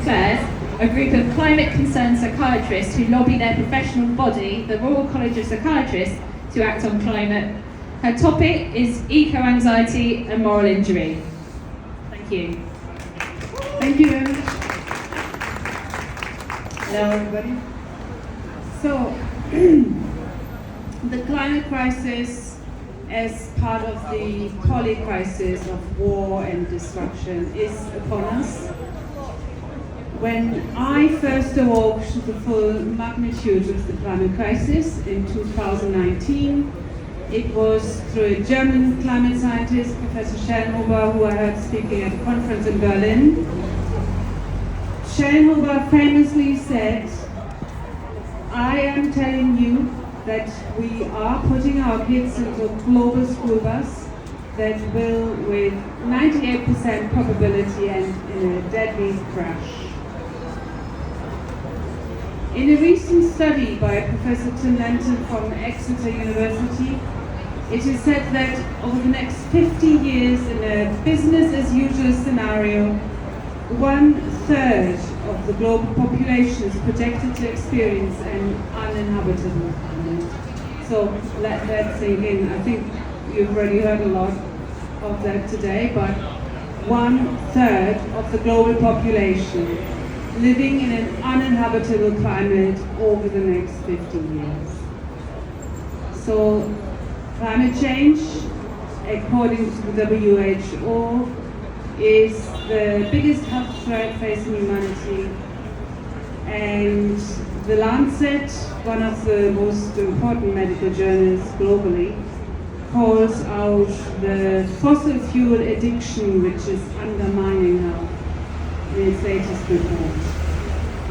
Affairs, a group of climate-concerned psychiatrists who lobby their professional body, the Royal College of Psychiatrists, to act on climate. Her topic is eco-anxiety and moral injury. Thank you. Thank you very much. Hello, everybody. So, the climate crisis as part of the poly-crisis of war and destruction is upon us. When I first awoke to the full magnitude of the climate crisis in 2019, it was through a German climate scientist, Professor Schellnhuber, who I heard speaking at a conference in Berlin. Schellnhuber famously said, "I am telling you that we are putting our kids into a global school bus that will, with 98% probability, end in a deadly crash." In a recent study by Professor Tim Lenton from Exeter University, it is said that over the next 50 years, in a business-as-usual scenario, 1/3 of the global population is projected to experience an uninhabitable planet. So let that sink in. I think you've already heard a lot of that today, but 1/3 of the global population living in an uninhabitable climate over the next 50 years. So climate change, according to the WHO, is the biggest health threat facing humanity. And The Lancet, one of the most important medical journals globally, calls out the fossil fuel addiction which is undermining health in its latest report.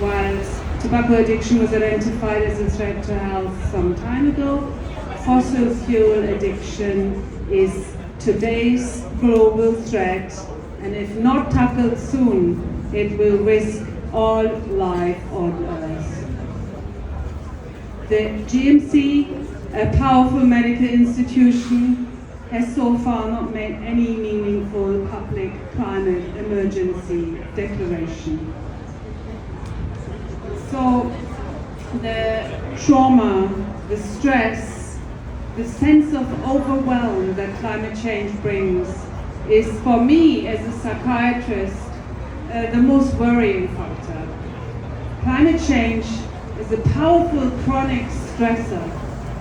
Whilst tobacco addiction was identified as a threat to health some time ago, fossil fuel addiction is today's global threat, and if not tackled soon, it will risk all life on Earth. The GMC, a powerful medical institution, has so far not made any meaningful public climate emergency declaration. So the trauma, the stress, the sense of overwhelm that climate change brings is, for me as a psychiatrist, the most worrying factor. Climate change is a powerful chronic stressor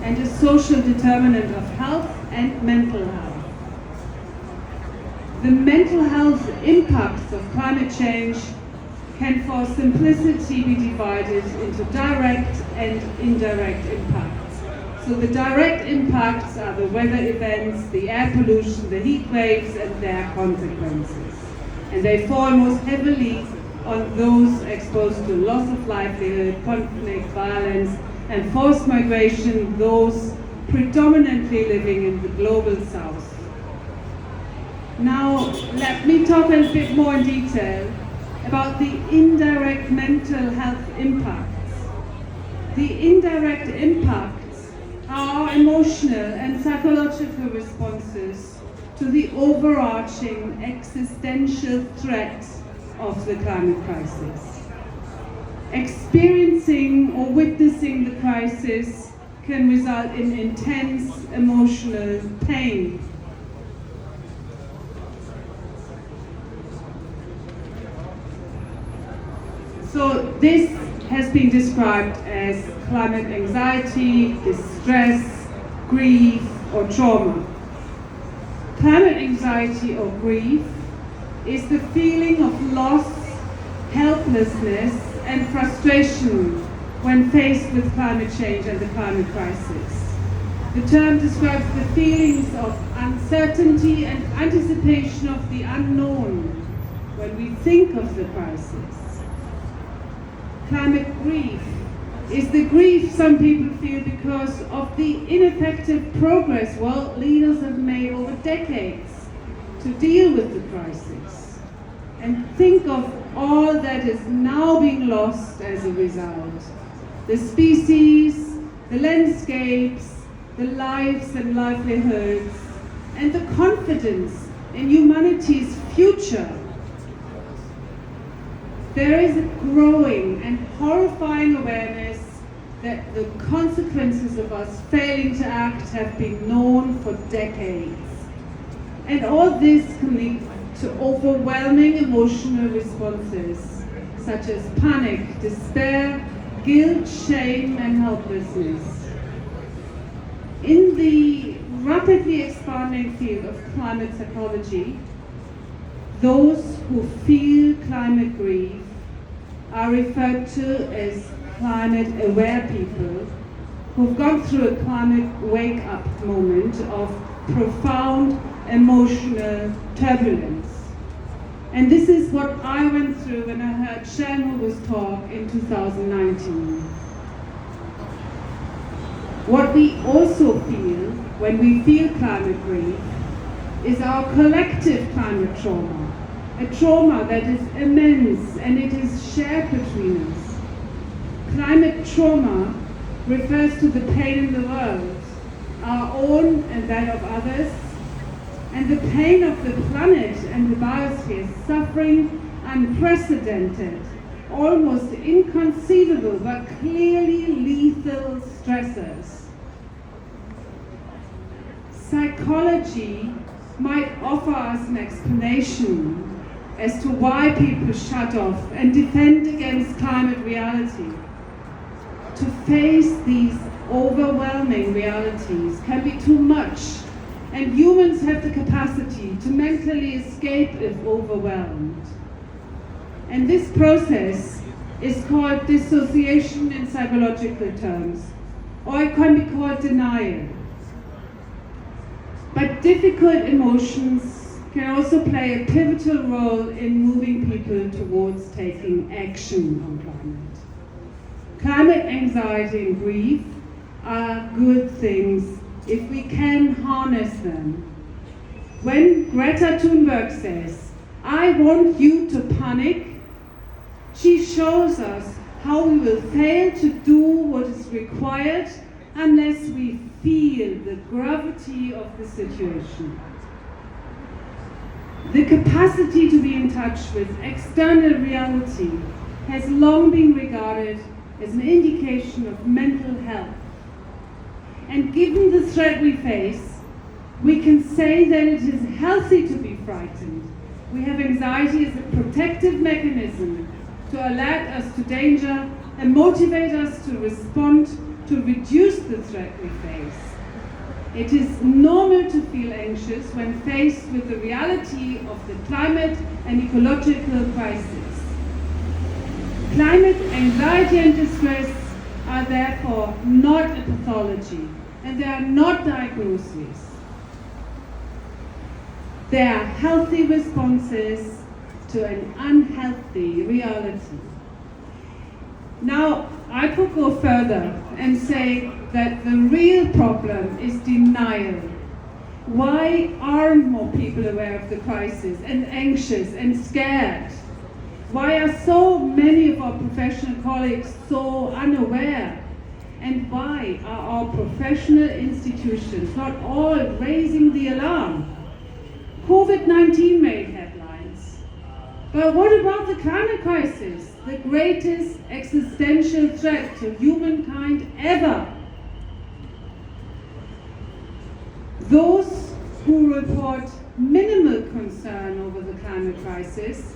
and a social determinant of health and mental health. The mental health impacts of climate change can, for simplicity, be divided into direct and indirect impacts. So the direct impacts are the weather events, the air pollution, the heat waves and their consequences. And they fall most heavily on those exposed to loss of livelihood, conflict, violence, and forced migration, those predominantly living in the global south. Now, let me talk a bit more in detail about the indirect mental health impacts. The indirect impacts are emotional and psychological responses to the overarching existential threat of the climate crisis. Experiencing or witnessing the crisis can result in intense emotional pain. So this has been described as climate anxiety, distress, grief, or trauma. Climate anxiety or grief is the feeling of loss, helplessness, and frustration when faced with climate change and the climate crisis. The term describes the feelings of uncertainty and anticipation of the unknown when we think of the crisis. Climate grief is the grief some people feel because of the ineffective progress world leaders have made over decades to deal with the crisis. And think of all that is now being lost as a result. The species, the landscapes, the lives and livelihoods, and the confidence in humanity's future. There is a growing and horrifying awareness that the consequences of us failing to act have been known for decades. And all this can lead to overwhelming emotional responses, such as panic, despair, guilt, shame, and helplessness. In the rapidly expanding field of climate psychology, those who feel climate grief are referred to as climate-aware people who've gone through a climate wake-up moment of profound emotional turbulence. And this is what I went through when I heard Shanhu's talk in 2019. What we also feel when we feel climate grief is our collective climate trauma, a trauma that is immense and it is shared between us. Climate trauma refers to the pain in the world, our own and that of others, and the pain of the planet and the biosphere suffering unprecedented, almost inconceivable but clearly lethal stressors. Psychology might offer us an explanation as to why people shut off and defend against climate reality. To face these overwhelming realities can be too much, and humans have the capacity to mentally escape if overwhelmed. And this process is called dissociation in psychological terms, or it can be called denial. But difficult emotions can also play a pivotal role in moving people towards taking action on climate. Climate anxiety and grief are good things if we can harness them. When Greta Thunberg says, "I want you to panic," she shows us how we will fail to do what is required unless we feel the gravity of the situation. The capacity to be in touch with external reality has long been regarded as an indication of mental health. And given the threat we face, we can say that it is healthy to be frightened. We have anxiety as a protective mechanism to alert us to danger and motivate us to respond to reduce the threat we face. It is normal to feel anxious when faced with the reality of the climate and ecological crisis. Climate anxiety and distress are therefore not a pathology, and they are not diagnoses. They are healthy responses to an unhealthy reality. Now, I could go further and say that the real problem is denial. Why aren't more people aware of the crisis and anxious and scared? Why are so many of our professional colleagues so unaware? And why are our professional institutions not all raising the alarm? COVID-19 made headlines. But what about the climate crisis, the greatest existential threat to humankind ever? Those who report minimal concern over the climate crisis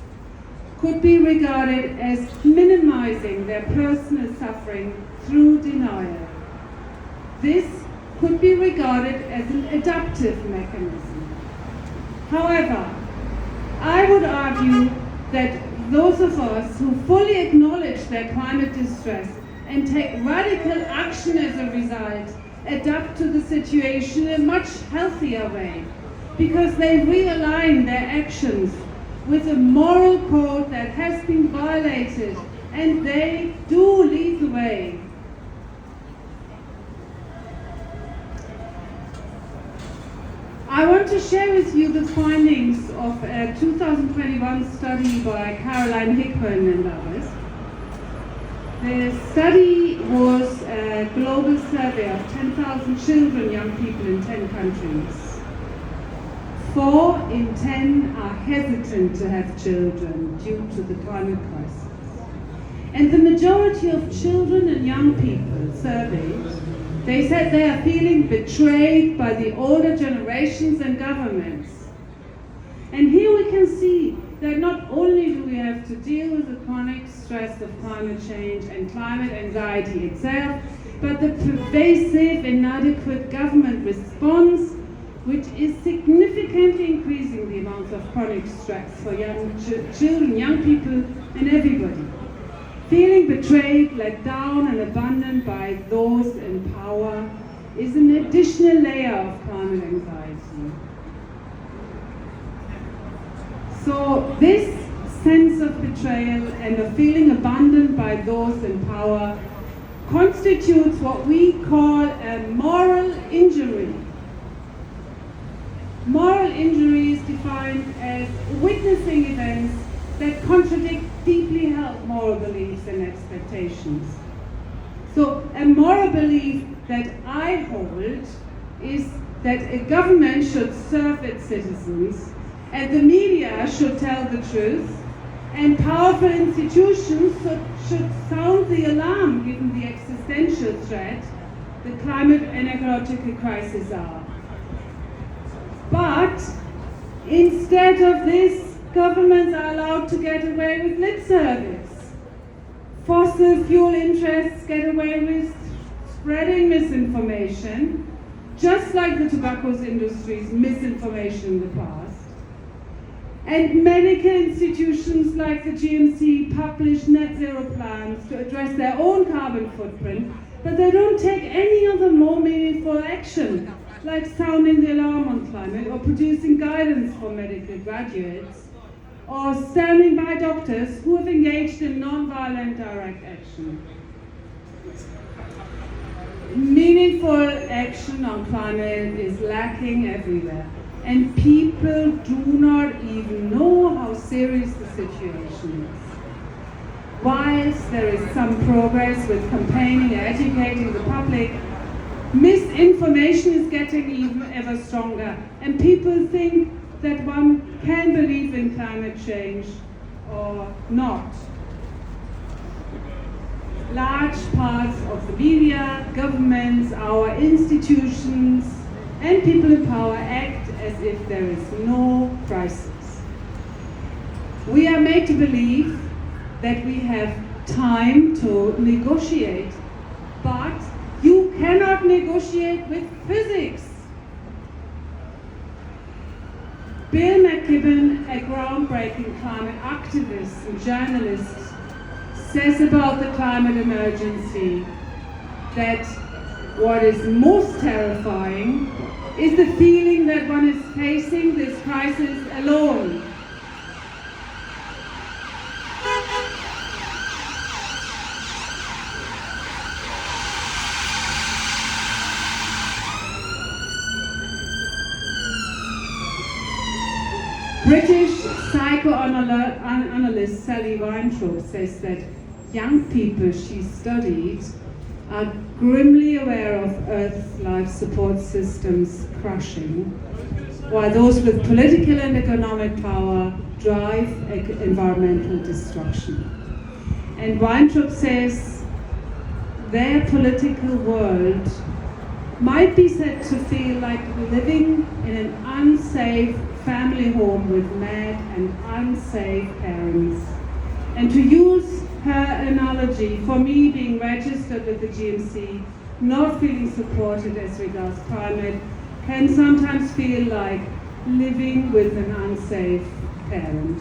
could be regarded as minimizing their personal suffering through denial. This could be regarded as an adaptive mechanism. However, I would argue that those of us who fully acknowledge their climate distress and take radical action as a result adapt to the situation in a much healthier way, because they realign their actions with a moral code that has been violated, and they do lead the way. I want to share with you the findings of a 2021 study by Caroline Hickman and others. The study was a global survey of 10,000 children, young people in 10 countries. 4 in 10 are hesitant to have children due to the climate crisis. And the majority of children and young people surveyed, they said they are feeling betrayed by the older generations and governments. And here we can see that not only do we have to deal with the chronic stress of climate change and climate anxiety itself, but the pervasive, inadequate government response, which is significantly increasing the amount of chronic stress for young children, young people, and everybody. Feeling betrayed, let down, and abandoned by those in power is an additional layer of climate anxiety. So this sense of betrayal and of feeling abandoned by those in power constitutes what we call a moral injury. Moral injury is defined as witnessing events that contradict deeply held moral beliefs and expectations. So a moral belief that I hold is that a government should serve its citizens, and the media should tell the truth, and powerful institutions should sound the alarm given the existential threat the climate and ecological crisis are. But instead of this, governments are allowed to get away with lip service. Fossil fuel interests get away with spreading misinformation, just like the tobacco industry's misinformation in the past. And medical institutions like the GMC publish net zero plans to address their own carbon footprint, but they don't take any other more meaningful action, like sounding the alarm on climate or producing guidance for medical graduates, or standing by doctors who have engaged in non-violent direct action. Meaningful action on climate is lacking everywhere, and people do not even know how serious the situation is. Whilst there is some progress with campaigning and educating the public, misinformation is getting even ever stronger, and people think that one can believe in climate change or not. Large parts of the media, governments, our institutions, and people in power act as if there is no crisis. We are made to believe that we have time to negotiate, but you cannot negotiate with physics. Bill McKibben, a groundbreaking climate activist and journalist, says about the climate emergency that what is most terrifying is the feeling that one is facing this crisis alone. British psychoanalyst Sally Weintraub says that young people she studied are grimly aware of Earth's life support systems crushing, while those with political and economic power drive environmental destruction. And Weintraub says their political world might be said to feel like living in an unsafe family home with mad and unsafe parents. And to use her analogy, for me being registered with the GMC, not feeling supported as regards climate, can sometimes feel like living with an unsafe parent.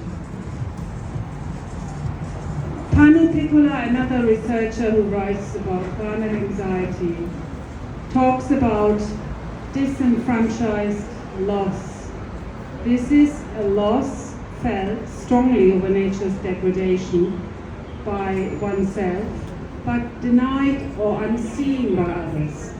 Panu Pikula, another researcher who writes about climate anxiety, talks about disenfranchised loss. This is a loss felt strongly over nature's degradation by oneself, but denied or unseen by others.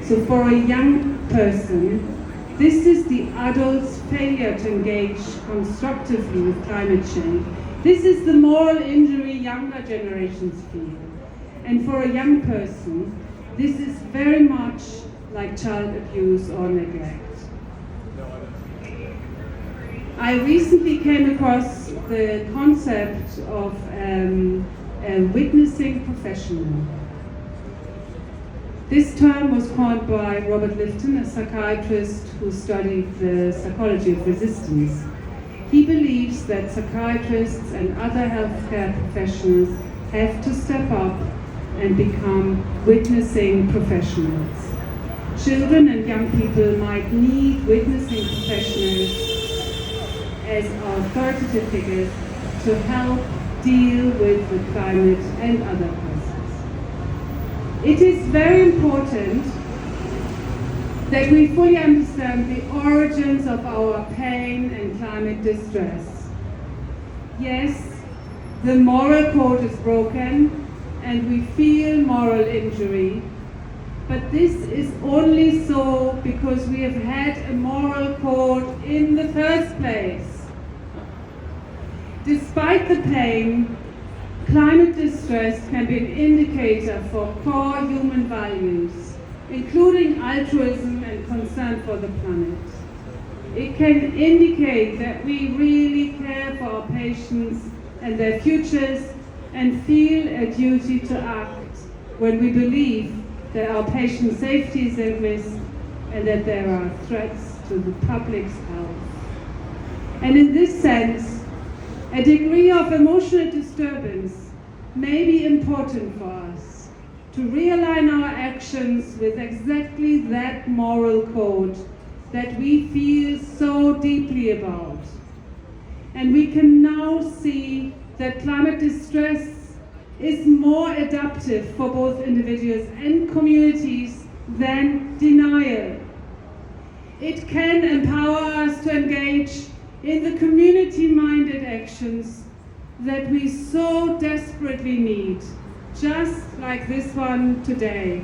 So for a young person, this is the adult's failure to engage constructively with climate change. This is the moral injury younger generations feel. And for a young person, this is very much like child abuse or neglect. I recently came across the concept of a a witnessing professional. This term was coined by Robert Lifton, a psychiatrist who studied the psychology of resistance. He believes that psychiatrists and other healthcare professionals have to step up and become witnessing professionals. Children and young people might need witnessing professionals as authoritative figures to help deal with the climate and other crises. It is very important that we fully understand the origins of our pain and climate distress. Yes, the moral code is broken and we feel moral injury, but this is only so because we have had a moral code in the first place. Despite the pain, climate distress can be an indicator for core human values, including altruism and concern for the planet. It can indicate that we really care for our patients and their futures and feel a duty to act when we believe that our patients' safety is at risk and that there are threats to the public's health. And in this sense, a degree of emotional disturbance may be important for us to realign our actions with exactly that moral code that we feel so deeply about. And we can now see that climate distress is more adaptive for both individuals and communities than denial. It can empower us to engage in the community-minded actions that we so desperately need, just like this one today.